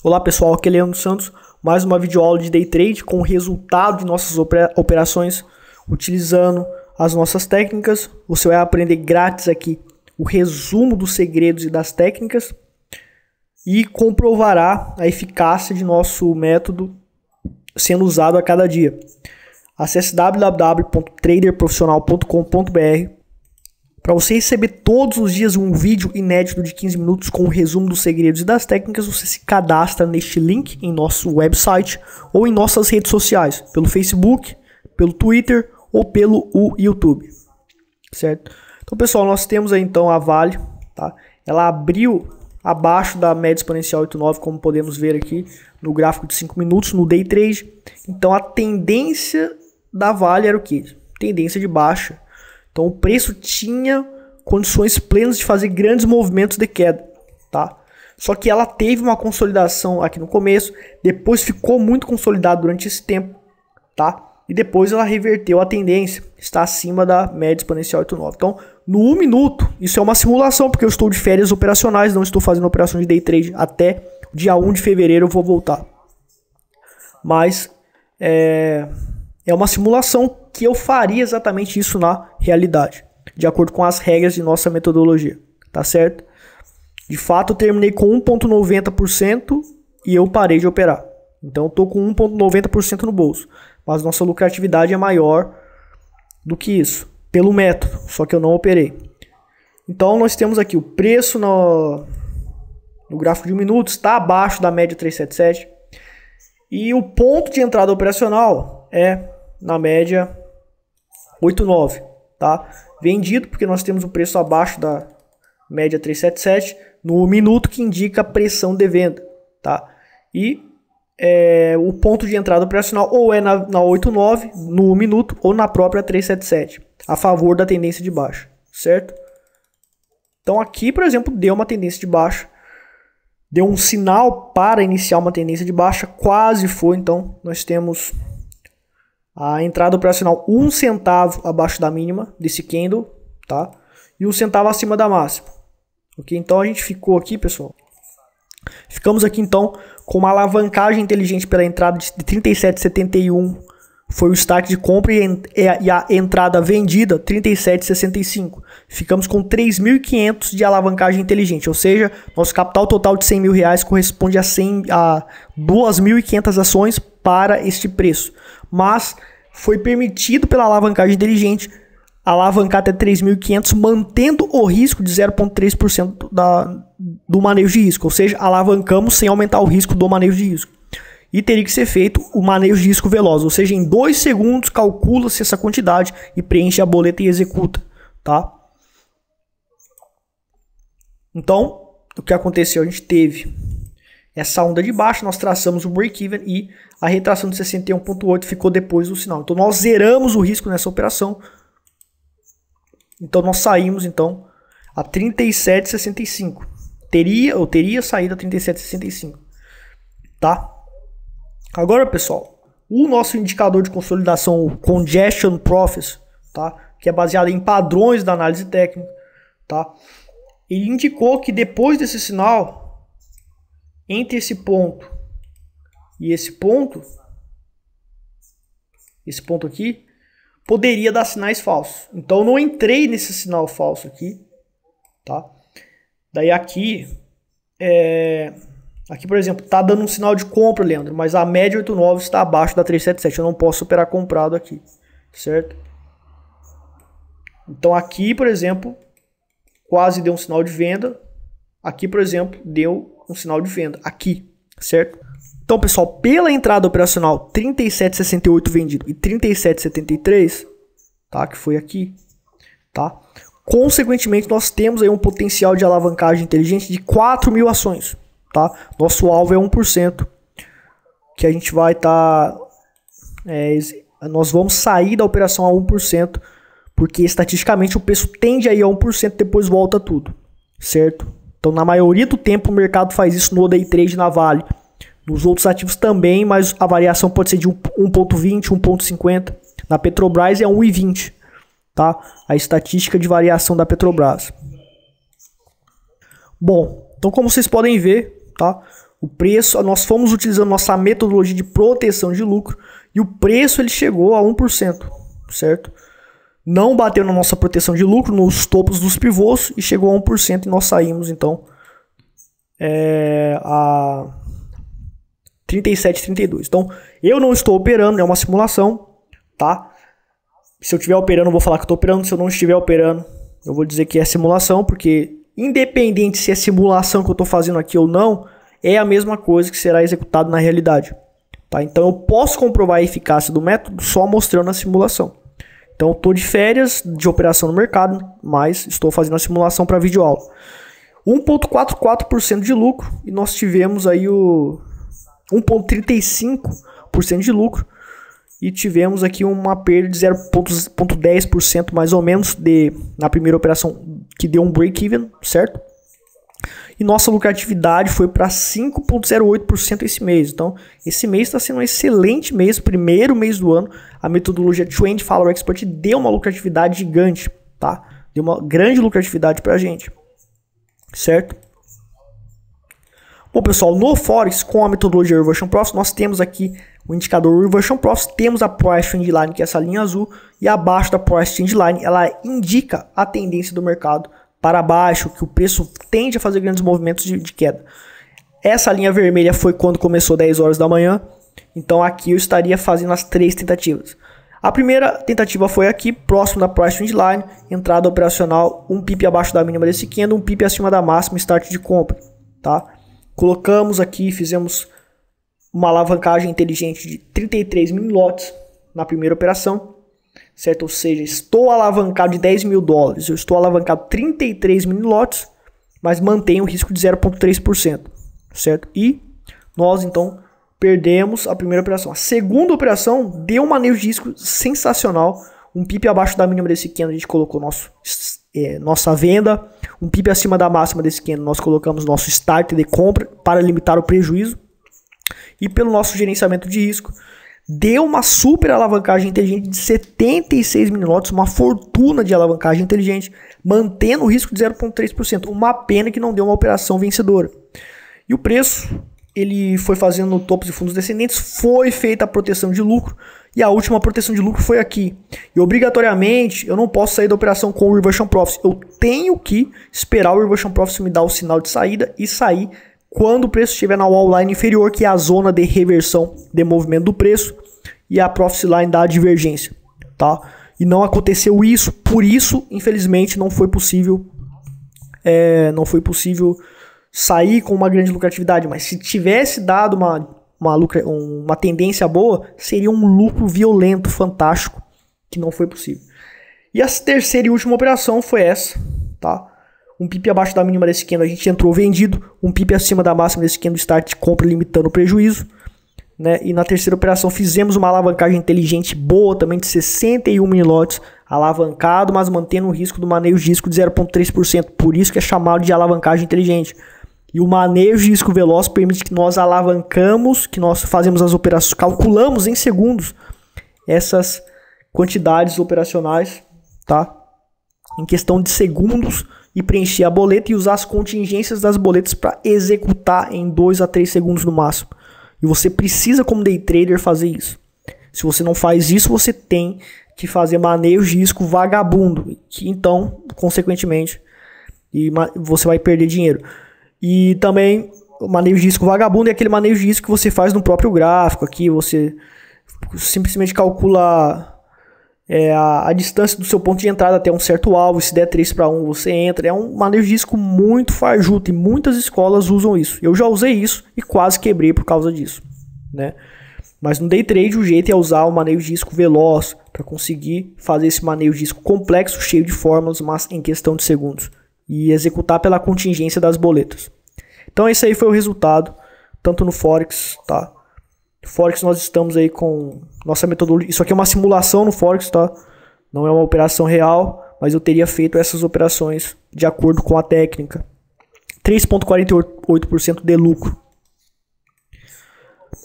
Olá pessoal, aqui é Leandro Santos, mais uma videoaula de Day Trade com o resultado de nossas operações utilizando as nossas técnicas. Você vai aprender grátis aqui o resumo dos segredos e das técnicas e comprovará a eficácia de nosso método sendo usado a cada dia. Acesse www.traderprofissional.com.br para você receber todos os dias um vídeo inédito de 15 minutos com o resumo dos segredos e das técnicas. Você se cadastra neste link em nosso website ou em nossas redes sociais, pelo Facebook, pelo Twitter ou pelo YouTube, certo? Então, pessoal, nós temos aí então a Vale, tá? Ela abriu abaixo da média exponencial 8,9, como podemos ver aqui no gráfico de 5 minutos no Day Trade. Então, a tendência da Vale era o quê? Tendência de baixa. Então o preço tinha condições plenas de fazer grandes movimentos de queda, tá? Só que ela teve uma consolidação aqui no começo, depois ficou muito consolidado durante esse tempo, tá? E depois ela reverteu a tendência, está acima da média exponencial 8,9. Então, no 1 minuto, isso é uma simulação, porque eu estou de férias operacionais, não estou fazendo operação de day trade até dia 1 de fevereiro eu vou voltar. Mas é uma simulação que eu faria exatamente isso na realidade, de acordo com as regras de nossa metodologia, tá certo? De fato, eu terminei com 1,90% e eu parei de operar. Então, eu estou com 1,90% no bolso, mas nossa lucratividade é maior do que isso, pelo método, só que eu não operei. Então, nós temos aqui o preço no gráfico de 1 minuto, está abaixo da média 377, e o ponto de entrada operacional é na média 8,9, tá? Vendido porque nós temos o preço abaixo da média 377 no minuto, que indica pressão de venda, tá? E o ponto de entrada operacional ou é na 8,9 no minuto ou na própria 377, a favor da tendência de baixa, certo? Então aqui, por exemplo, deu uma tendência de baixa, deu um sinal para iniciar uma tendência de baixa, quase foi. Então nós temos a entrada operacional 1 centavo abaixo da mínima desse candle, tá? E 1 centavo acima da máxima. Ok? Então a gente ficou aqui, pessoal. Ficamos aqui então com uma alavancagem inteligente pela entrada de 37,71. Foi o start de compra e a entrada vendida 37,65. Ficamos com 3.500 de alavancagem inteligente, ou seja, nosso capital total de 100 mil reais corresponde a 2.500 ações para este preço. Mas foi permitido pela alavancagem inteligente alavancar até 3.500, mantendo o risco de 0,3% do manejo de risco, ou seja, alavancamos sem aumentar o risco do manejo de risco. E teria que ser feito o manejo de risco veloz, ou seja, em 2 segundos calcula-se essa quantidade e preenche a boleta e executa, tá? Então, o que aconteceu? A gente teve essa onda de baixa, nós traçamos o break-even e a retração de 61,8 ficou depois do sinal. Então, nós zeramos o risco nessa operação. Então, nós saímos então a 37,65. Eu teria saído a 37,65, tá? Agora, pessoal, o nosso indicador de consolidação, o Congestion Profits, tá? Que é baseado em padrões da análise técnica, tá? Ele indicou que depois desse sinal, entre esse ponto e esse ponto aqui, poderia dar sinais falsos. Então eu não entrei nesse sinal falso aqui, tá? Daí aqui, por exemplo, tá dando um sinal de compra, Leandro, mas a média 8,9 está abaixo da 377, eu não posso operar comprado aqui, certo? Então aqui, por exemplo, quase deu um sinal de venda. Aqui, por exemplo, deu um sinal de venda. Aqui, certo? Então, pessoal, pela entrada operacional 37,68 vendido e 37,73, tá? Que foi aqui, tá? Consequentemente, nós temos aí um potencial de alavancagem inteligente de 4.000 ações, tá? Nosso alvo é 1%, que a gente vai estar... nós vamos sair da operação a 1%, porque estatisticamente o preço tende a ir a 1%, depois volta tudo, certo? Então, na maioria do tempo, o mercado faz isso no Day Trade na Vale. Nos outros ativos também, mas a variação pode ser de 1,20, 1,50. Na Petrobras é 1,20, tá? A estatística de variação da Petrobras. Bom, então como vocês podem ver, tá? O preço, nós fomos utilizando nossa metodologia de proteção de lucro e o preço ele chegou a 1%, certo? Não bateu na nossa proteção de lucro, nos topos dos pivôs e chegou a 1% e nós saímos então a 37,32. Então, eu não estou operando, é uma simulação, tá? Se eu estiver operando, eu vou falar que estou operando. Se eu não estiver operando, eu vou dizer que é simulação, porque independente se é simulação que eu estou fazendo aqui ou não, é a mesma coisa que será executado na realidade, tá? Então, eu posso comprovar a eficácia do método só mostrando a simulação. Então, eu estou de férias de operação no mercado, mas estou fazendo a simulação para videoaula. 1,44% de lucro e nós tivemos aí o 1,35% de lucro e tivemos aqui uma perda de 0,10% mais ou menos na primeira operação que deu um break-even, certo? E nossa lucratividade foi para 5,08% esse mês. Então, esse mês está sendo um excelente mês, primeiro mês do ano. A metodologia Trend Follower Expert deu uma lucratividade gigante, tá? Deu uma grande lucratividade para a gente, certo? Bom, pessoal, no Forex, com a metodologia Reversion Profit, nós temos aqui o indicador Reversion Profit, temos a Price Trend Line, que é essa linha azul, e abaixo da Price Trend Line, ela indica a tendência do mercado para baixo, que o preço tende a fazer grandes movimentos de queda. Essa linha vermelha foi quando começou 10 horas da manhã, então aqui eu estaria fazendo as 3 tentativas. A primeira tentativa foi aqui, próximo da Price Trend Line, entrada operacional, um pip abaixo da mínima desse candle, um pip acima da máxima, start de compra, tá? Colocamos aqui, fizemos uma alavancagem inteligente de 33 mil lotes na primeira operação, certo? Ou seja, estou alavancado de 10 mil dólares, eu estou alavancado 33 mil lotes, mas mantenho o risco de 0,3%, certo? E nós, então, perdemos a primeira operação. A segunda operação deu um manejo de risco sensacional, um pip abaixo da mínima desse candle, a gente colocou nossa venda, um pip acima da máxima desse candle, nós colocamos nosso start de compra para limitar o prejuízo. E pelo nosso gerenciamento de risco, deu uma super alavancagem inteligente de 76 mil lotes, uma fortuna de alavancagem inteligente, mantendo o risco de 0,3%. Uma pena que não deu uma operação vencedora. E o preço, ele foi fazendo topos e fundos descendentes, foi feita a proteção de lucro, e a última proteção de lucro foi aqui. E obrigatoriamente, eu não posso sair da operação com o Reversion Profit. Eu tenho que esperar o Reversion Profit me dar o sinal de saída e sair quando o preço estiver na wall line inferior, que é a zona de reversão de movimento do preço, e a profit line da divergência, tá? E não aconteceu isso, por isso, infelizmente, não foi possível sair com uma grande lucratividade, mas se tivesse dado uma tendência boa, seria um lucro violento, fantástico, que não foi possível. E a terceira e última operação foi essa, tá? Um pip abaixo da mínima desse candle, a gente entrou vendido. Um pip acima da máxima desse candle, start de compra, limitando o prejuízo, né? E na terceira operação fizemos uma alavancagem inteligente boa também de 61 mil lotes, alavancado, mas mantendo o risco do manejo de risco de 0,3%. Por isso que é chamado de alavancagem inteligente. E o manejo de risco veloz permite que nós alavancamos, que nós fazemos as operações, calculamos em segundos essas quantidades operacionais, tá? Em questão de segundos, e preencher a boleta e usar as contingências das boletas para executar em 2 a 3 segundos no máximo. E você precisa, como day trader, fazer isso. Se você não faz isso, você tem que fazer manejo de risco vagabundo, que então, consequentemente, você vai perder dinheiro. E também, o manejo de risco vagabundo é aquele manejo de risco que você faz no próprio gráfico. Aqui você simplesmente calcula a distância do seu ponto de entrada até um certo alvo. Se der 3-1, você entra. É um manejo de risco muito fajuto e muitas escolas usam isso. Eu já usei isso e quase quebrei por causa disso, né? Mas no day trade o jeito é usar o manejo de risco veloz para conseguir fazer esse manejo de risco complexo, cheio de fórmulas, mas em questão de segundos, e executar pela contingência das boletas. Então esse aí foi o resultado, tanto no Forex, tá? No Forex nós estamos aí com nossa metodologia. Isso aqui é uma simulação no Forex, tá? Não é uma operação real, mas eu teria feito essas operações de acordo com a técnica. 3,48% de lucro.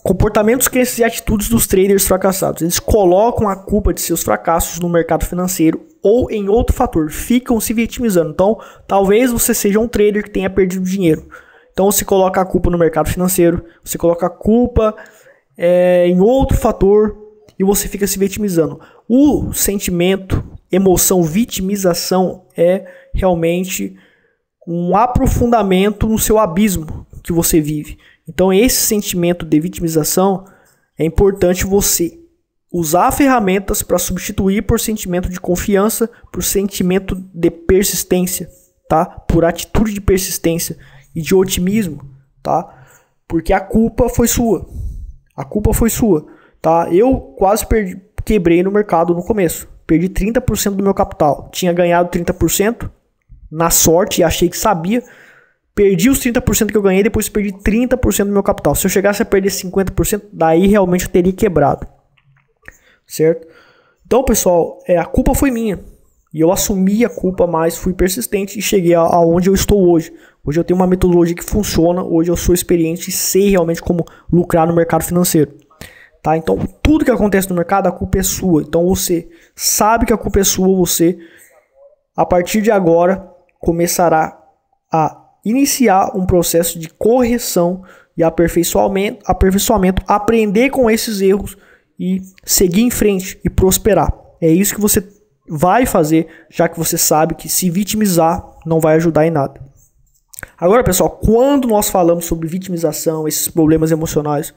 Comportamentos, crenças e atitudes dos traders fracassados. Eles colocam a culpa de seus fracassos no mercado financeiro ou em outro fator. Ficam se vitimizando. Então, talvez você seja um trader que tenha perdido dinheiro. Então você coloca a culpa no mercado financeiro, você coloca a culpa em outro fator e você fica se vitimizando. O sentimento, emoção, vitimização é realmente um aprofundamento no seu abismo que você vive. Então esse sentimento de vitimização é importante você usar ferramentas para substituir por sentimento de confiança, por sentimento de persistência, tá? Por atitude de persistência e de otimismo, tá? Porque a culpa foi sua. A culpa foi sua, tá? Eu quase quebrei no mercado no começo. Perdi 30% do meu capital. Tinha ganhado 30% na sorte e achei que sabia. Perdi os 30% que eu ganhei, depois perdi 30% do meu capital. Se eu chegasse a perder 50%, daí realmente eu teria quebrado. Certo? Então, pessoal, a culpa foi minha. E eu assumi a culpa, mas fui persistente e cheguei aonde eu estou hoje. Hoje eu tenho uma metodologia que funciona, hoje eu sou experiente e sei realmente como lucrar no mercado financeiro. Tá? Então, tudo que acontece no mercado, a culpa é sua. Então, você sabe que a culpa é sua, você, a partir de agora, começará a iniciar um processo de correção e aperfeiçoamento, aprender com esses erros e seguir em frente e prosperar. É isso que você vai fazer, já que você sabe que se vitimizar não vai ajudar em nada. Agora, pessoal, quando nós falamos sobre vitimização, esses problemas emocionais,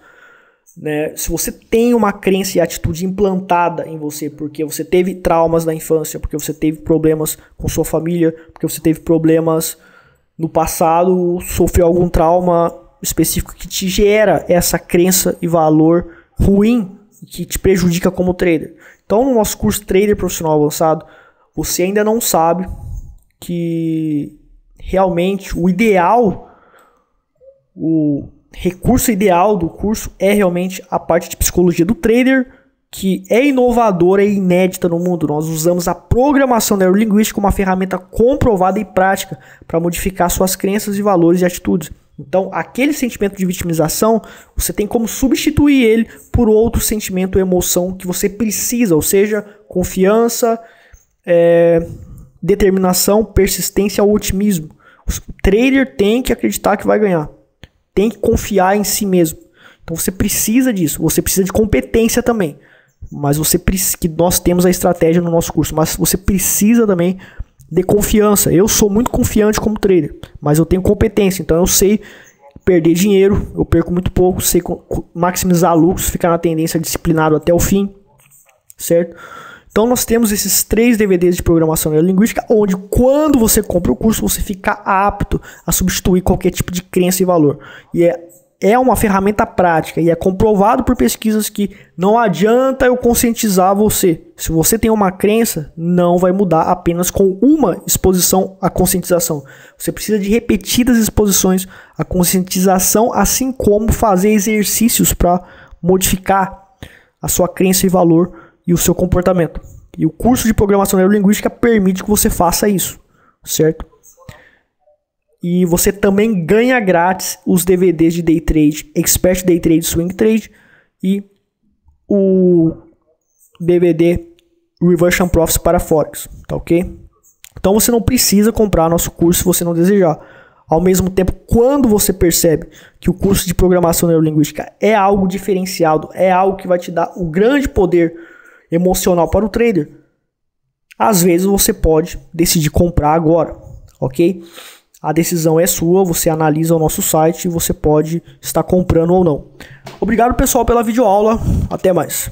né, se você tem uma crença e atitude implantada em você, porque você teve traumas na infância, porque você teve problemas com sua família, porque você teve problemas no passado, sofreu algum trauma específico que te gera essa crença e valor ruim, que te prejudica como trader. Então, no nosso curso Trader Profissional Avançado, você ainda não sabe que realmente o ideal, o recurso ideal do curso é realmente a parte de psicologia do trader, que é inovadora e inédita no mundo. Nós usamos a programação neurolinguística como uma ferramenta comprovada e prática para modificar suas crenças e valores e atitudes. Então, aquele sentimento de vitimização, você tem como substituir ele por outro sentimento ou emoção que você precisa, ou seja, confiança, determinação, persistência ou otimismo. O trader tem que acreditar que vai ganhar, tem que confiar em si mesmo. Então, você precisa disso, você precisa de competência também. Mas que nós temos a estratégia no nosso curso, mas você precisa também de confiança. Eu sou muito confiante como trader, mas eu tenho competência, então eu sei perder dinheiro, eu perco muito pouco, sei maximizar lucros, ficar na tendência disciplinado até o fim, certo? Então nós temos esses 3 DVDs de programação neurolinguística, onde quando você compra o curso, você fica apto a substituir qualquer tipo de crença e valor. E é uma ferramenta prática e é comprovado por pesquisas que não adianta eu conscientizar você. Se você tem uma crença, não vai mudar apenas com uma exposição à conscientização. Você precisa de repetidas exposições à conscientização, assim como fazer exercícios para modificar a sua crença e valor e o seu comportamento. E o curso de programação neurolinguística permite que você faça isso, certo? E você também ganha grátis os DVDs de Day Trade, Expert Day Trade, Swing Trade e o DVD Reversion Profits para Forex, tá ok? Então você não precisa comprar nosso curso se você não desejar. Ao mesmo tempo, quando você percebe que o curso de programação neurolinguística é algo diferenciado, é algo que vai te dar o grande poder emocional para o trader, às vezes você pode decidir comprar agora, ok? A decisão é sua, você analisa o nosso site e você pode estar comprando ou não. Obrigado, pessoal, pela videoaula. Até mais.